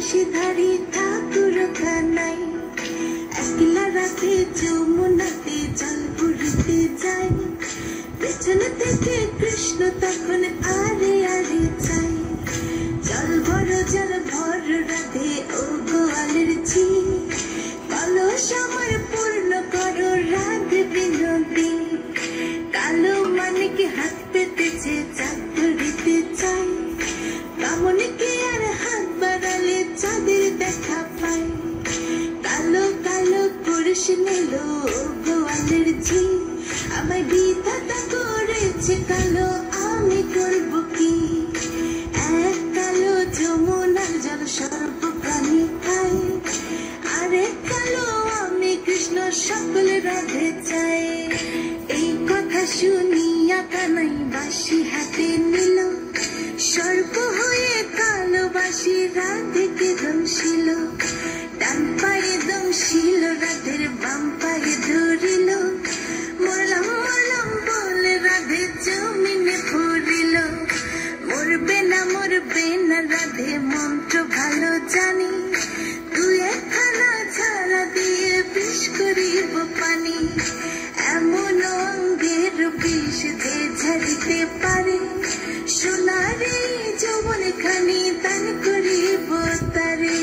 বংশীধারী ঠাকুর কানাই একলা রাতে যমুনাতে জল পুরিতে যায় পেছনে থেকে কৃষ্ণ তখন আরে আরে চাই জল ভর রাধে ও গোয়ালের ঝি কলস আমার পূর্ণ করো রাগ বিনোদী কালো মানিকে হাত পেতেছে চাতুরিতে চাই বামনকে আর হাত বাড়ালে চাঁদের দেখা পাই কালো কালো পুরুষ নিল গোয়ালের ঝি আমায় বিধাতা করেছে কালো আমি করব কি এক কালো যমুনার জল সর্ব প্রাণী খাই আরেক কালো আমি কৃষ্ণ সকল রাধে চাই এই কথা শুনিয়া কানাই বাঁশি হাতে নিল সর্প হয়ে কালো বাঁশি রাধেকে দংশিল ডান পায়ে দংশিল রাধের বাম পায়ে ধরিল মরলাম মরলাম বলে রাধে জমিনে পড়িল মরবে না রাধে মন্ত্র ভালো জানি তুই একখানা ছাড়া দিয়ে বিষ করিব পানি এমন অঙ্গের বিষ যে ঝাড়িতে পারে সোনারে যৌবন খানি দান করিব তারে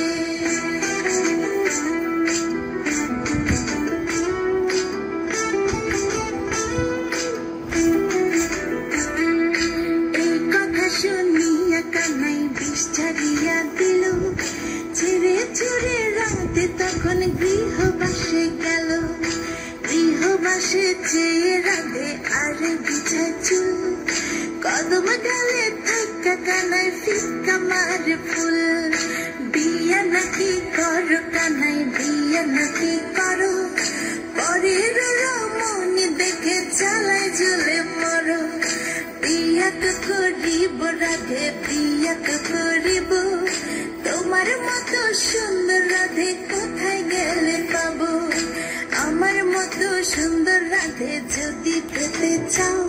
এই কথা শুনিয়া কানাই বিষ ছাড়িয়া দিল ছেড়ে ছুড়ে রাতে তখন গৃহবাসে গেল গৃহবাসে চেয়ে রাধে আর বিছায় চুল কদম ডালে থাকা কানাই ফিক্কা মারে ফুল বিয়া নাকি করো কানাই বিয়া নাকি করো পরের রমণী দেখে চালায় ঝুলে মরো বিয়া তো করিব রাধে বিয়া তো করিব তোমার মতো সুন্দর রাধে কোথায় গেলে পাবো আমার মতো সুন্দর রাধে যদি পেতে চাও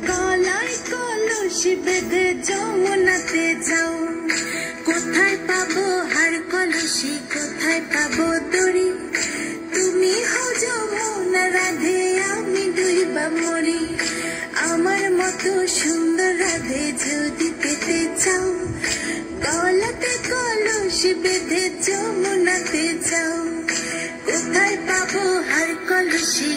গলায় কলসি বেঁধে যমুনাতে যাও কোথায় পাবো হার কলসি কোথায় পাবো দড়ি তুমি হও যমুনা রাধে আমি ডুইবা মরি আমার মতো সুন্দর রাধে যদি পেতে চাও গলাতে কলসি বেঁধে যমুনাতে যাও কোথায় পাবো হার কলসি